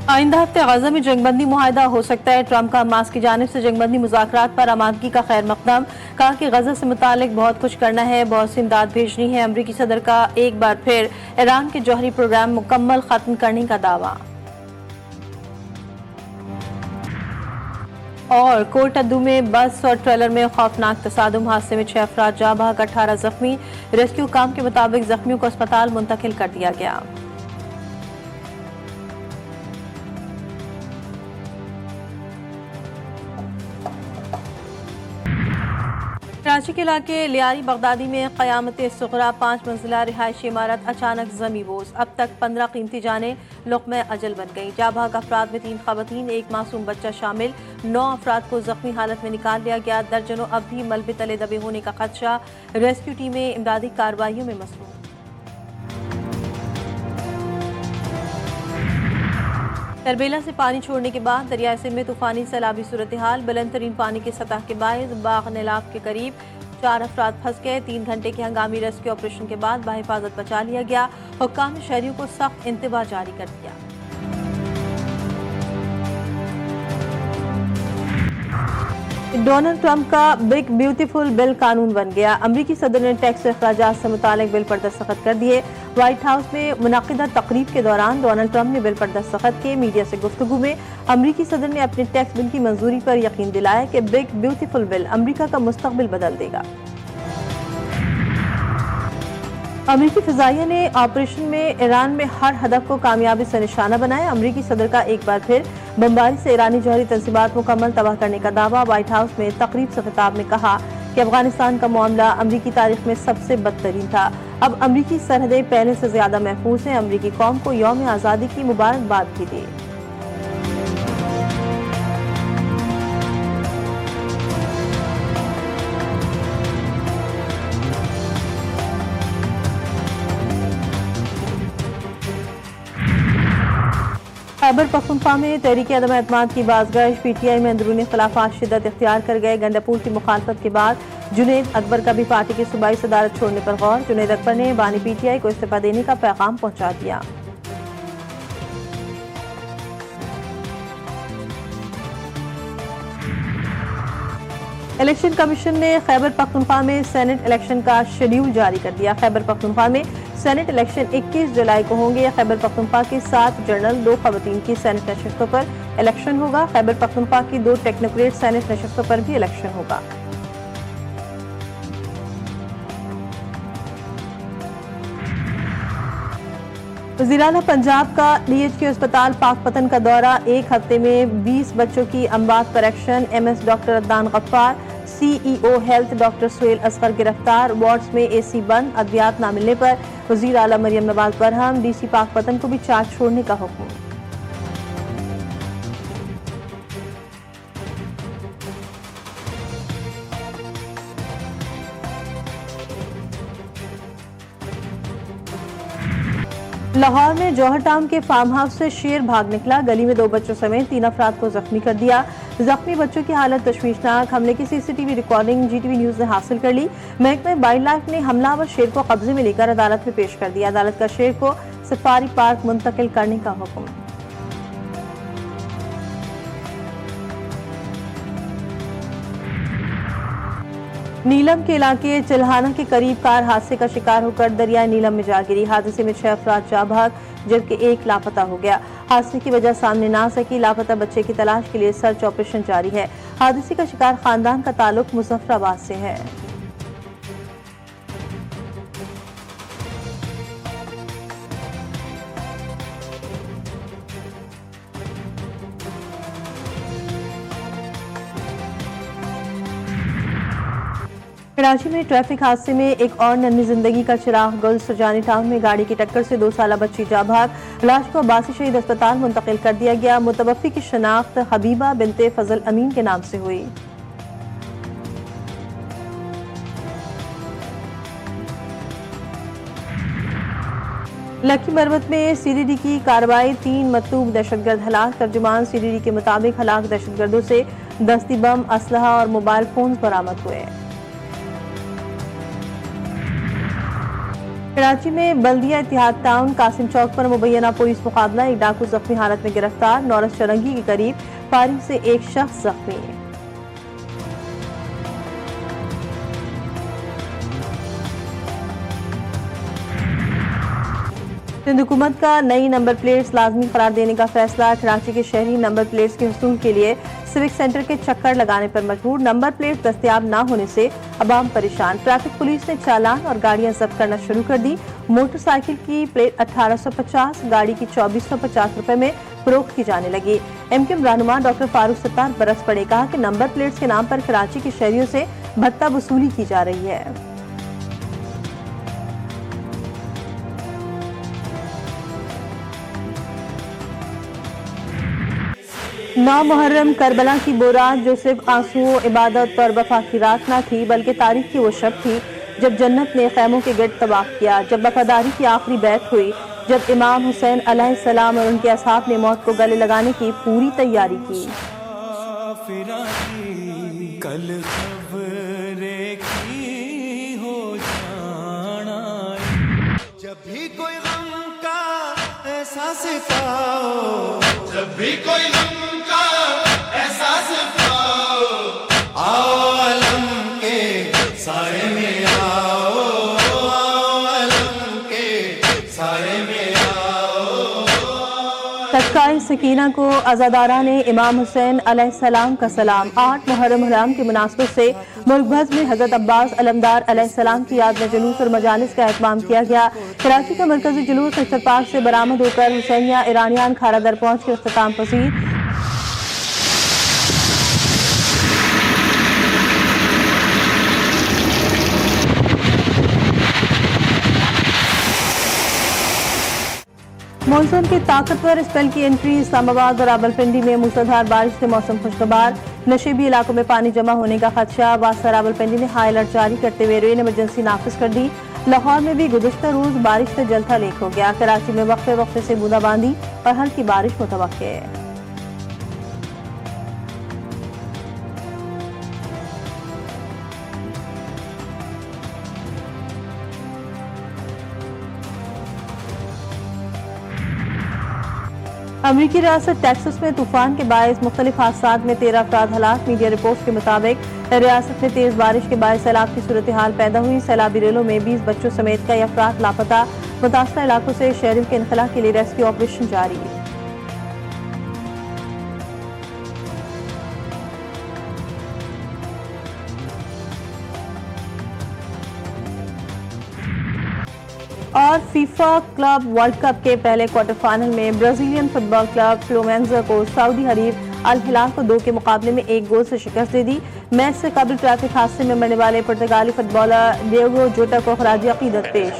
आइंदा हफ्ते गजा में जंगबंदी मुआहदा हो सकता है। ट्रंप का हमास की जानिब से जंगबंदी मुज़ाकरात पर आमादगी का खैर मकदम। कहा कि गजा से मुतालिक बहुत कुछ करना है, बहुत सी इमदाद भेजनी है। अमरीकी सदर का एक बार फिर ईरान के जौहरी प्रोग्राम मुकम्मल खत्म करने का दावा। और कोटअद्दू में बस और ट्रेलर में खौफनाक तसादुम, हादसे में 6 अफराद जाँ बहक, 18 जख्मी। रेस्क्यू काम के मुताबिक जख्मियों को अस्पताल मुंतकिल कर दिया गया। कराची के इलाके लियारी बगदादी में क़यामत सुग़रा 5 मंजिला रिहायशी इमारत अचानक ज़मी बोस। अब तक 15 कीमती जानें लुक़्मे अजल बन गई। जाबाक अफराद में 3 ख़वातीन, 1 मासूम बच्चा शामिल। 9 अफराद को ज़ख्मी हालत में निकाल लिया गया। दर्जनों अब भी मलबे तले दबे होने का खदशा। रेस्क्यू टीमें इमदादी कार्रवाइयों में मसरूफ़। तरबेला से पानी छोड़ने के बाद दरियाए सिंध में तूफानी सैलाबी सूरत हाल। बुलंद तरीन पानी की सतह के बायस बाग नेलाब के करीब 4 अफराद फंस गए। 3 घंटे के हंगामी रेस्क्यू ऑपरेशन के बाद बाहिफाजत बचा लिया गया। हुक्काम ने शहरियों को सख्त इंतबाह जारी कर दिया। डोनाल्ड ट्रंप का बिग ब्यूटीफुल बिल कानून बन गया। अमरीकी सदर ने टैक्स अखराजात से मुतालिक बिल पर दस्तखत कर दिए। व्हाइट हाउस में मुनाकिदा तकरीब के दौरान डोनाल्ड ट्रंप ने बिल पर दस्तखत किए। मीडिया से गुफ्तगू में अमरीकी सदर ने अपने टैक्स बिल की मंजूरी पर यकीन दिलाया कि बिग ब्यूटीफुल बिल अमरीका का मुस्तकबिल बदल देगा। अमरीकी फिजाइया ने ऑपरेशन में ईरान में हर हदफ को कामयाबी से निशाना बनाया। अमरीकी सदर का एक बार फिर बमबारी से ईरानी जौहरी तंसीबात मुकम्मल तबाह करने का दावा। व्हाइट हाउस में तकरीब से खिताब में कहा कि अफगानिस्तान का मामला अमरीकी तारीख में सबसे बदतरीन था। अब अमरीकी सरहदें पहले से ज्यादा महफूज हैं। अमरीकी कौम को यौम आज़ादी की मुबारकबाद भी दी। खैबर पख्तूनख्वा में तहरीक अदम एतमाद की बाज़गश। PTI में अंदरूनी खिलाफात शिद्दत इख्तियार कर गए। गंडापुर की मुखालफत के बाद जुनैद अकबर का भी पार्टी की सूबाई सदारत छोड़ने पर गौर। जुनैद अकबर ने बानी PTI को इस्तीफा देने का पैगाम पहुंचा दिया। इलेक्शन कमीशन ने खैबर पख्तूनख्वा में सेनेट इलेक्शन का शेड्यूल जारी कर दिया। खैबर पख्तूनख्वा में सेनेट इलेक्शन 21 जुलाई को होंगे। खैबर पख्तूनख्वा की 7 जनरल, 2 खवातीन की सेनेट नशिस्तों पर इलेक्शन होगा। खैबर पख्तूनख्वा की 2 टेक्नोक्रेट सेनेट नशिस्तों पर भी इलेक्शन होगा। वज़ीर-ए-आला पंजाब का DHQ अस्पताल पाकपतन का दौरा। 1 हफ्ते में 20 बच्चों की अमवात पर action. MS doctor Adnan Gaffar, CEO health doctor Suhail Asgar गिरफ्तार। वार्ड्स में AC बंद। अद्वियात न मिलने पर वज़ीर-ए-आला मरियम नवाज बरहम। DC पाकपतन को भी चार्ज छोड़ने का हुक्म। लाहौर में जौहर टाउन के फार्म हाउस से शेर भाग निकला। गली में 2 बच्चों समेत 3 अफराद को जख्मी कर दिया। जख्मी बच्चों की हालत तशवीशनाक। हमले की CCTV रिकॉर्डिंग GTV न्यूज ने हासिल कर ली। महकमा वाइल्ड लाइफ ने हमलावर शेर को कब्जे में लेकर अदालत में पेश कर दिया। अदालत का शेर को सफारी पार्क मुंतकिल करने का हुक्म। नीलम के इलाके चिल्हाना के करीब कार हादसे का शिकार होकर दरियाए नीलम में जा गिरी। हादसे में 6 अफराद जाँ बहक जबकि 1 लापता हो गया। हादसे की वजह सामने ना सकी। लापता बच्चे की तलाश के लिए सर्च ऑपरेशन जारी है। हादसे का शिकार खानदान का ताल्लुक मुजफ्फराबाद से है। कराची में ट्रैफिक हादसे में एक और नन्ही जिंदगी का चिराग गुल। सुजानी टाउन में गाड़ी की टक्कर से 2 साला बच्ची जाँ बहक। लाश को अब्बासी शहीद अस्पताल मुंतकिल कर दिया गया। मुतवफ़्फ़ी की शनाख्त हबीबा बिनते फजल अमीन के नाम से हुई। लकी मरवत में CDD की कार्रवाई। 3 मतलूब दहशतगर्द हलाक। तर्जुमान CDD के मुताबिक हलाक दहशतगर्दों से दस्ती बम, असलहा और मोबाइल फोन बरामद हुए। कराची में बल्दिया इतिहाद टाउन कासिम चौक पर मुबैना पुलिस मुकाबला, एक डाकू जख्मी हालत में गिरफ्तार। नौरस चरंगी के करीब फायरिंग से एक शख्स जख्मी। सिंध हुकूमत का नई नंबर प्लेट्स लाजमी करार देने का फैसला। कराची के शहरी नंबर प्लेट्स के हुसूल के लिए सिविक सेंटर के चक्कर लगाने पर मजबूर। नंबर प्लेट दस्तयाब न होने से अवाम परेशान। ट्रैफिक पुलिस ने चालान और गाड़ियां जब्त करना शुरू कर दी। मोटरसाइकिल की प्लेट 1850, गाड़ी की 2450 रुपए में फरोख्त की जाने लगी। एमक्यूएम रहनुमा डॉक्टर फारूक सत्तार बरस पड़े, कहा कि नंबर प्लेट्स के नाम पर कराची के शहरियों से भत्ता वसूली की जा रही है। नौ मुहर्रम करबला की वो रात जो सिर्फ आंसू इबादत और वफा की रात न थी, बल्कि तारीख की वो शब थी जब जन्नत ने खैमों के गिर्द तवाफ किया, जब वफादारी की आखिरी बैत हुई, जब इमाम हुसैन अलैहिस्सलाम और उनके असहाब ने मौत को गले लगाने की पूरी तैयारी की। कल खबरें की हो जाना, जब भी कोई गम का एहसास पाओ, जब भी कोई गम का एहसास पाओ, आओ अलम के साए में आओ, अलम के साए में आओ। तत्काए सकीना को अज़ादारा ने इमाम हुसैन अलैहिस्सलाम का सलाम। 8 मुहर्रम हराम की मुनासबत से मुल्क भर में हजरत अब्बास अलमदार अलैहिस्सलाम की याद में जुलूस और मजालिस का एहतमाम किया गया। कराची का मरकजी जुलूस अख्तर पार्क से बरामद होकर हुसैनिया ईरानियान खारा दर पहुंच के इख्तिताम पसीर। मानसून के ताकतवर स्पेल की एंट्री। इस्लामाबाद और रावलपिंडी में मूसलाधार बारिश से मौसम खुशगवार। नशेबी इलाकों में पानी जमा होने का खदशा। बादशाह रावलपिंडी ने हाई अलर्ट जारी करते हुए रेन इमरजेंसी नाफिज कर दी। लाहौर में भी गुज़श्ता रोज बारिश से जलथा लीक हो गया। कराची में वक्फे वक्फे से बूंदाबांदी और हल्की बारिश मुतवक्के है। अमरीकी रियासत टेक्सास में तूफान के बायस मुख्तलिफ हादसात में 13 अफराद हलाक। मीडिया रिपोर्ट के मुताबिक रियासत में तेज बारिश के बायस सैलाब की सूरत हाल पैदा हुई। सैलाबी रेलों में 20 बच्चों समेत कई अफराद लापता। मुतासरा इलाकों से शहरों के इनखला के लिए रेस्क्यू ऑपरेशन जारी। और फीफा क्लब वर्ल्ड कप के पहले क्वार्टर फाइनल में ब्राजीलियन फुटबॉल क्लब फ्लूमेंजा को सऊदी हरीफ अल हिलाल को 2 के मुकाबले में 1 गोल से शिकस्त दे दी। मैच से कबल ट्रैफिक हादसे में मरने वाले पुर्तगाली फुटबॉलर डिएगो जोटा को खराज अकीदत पेश।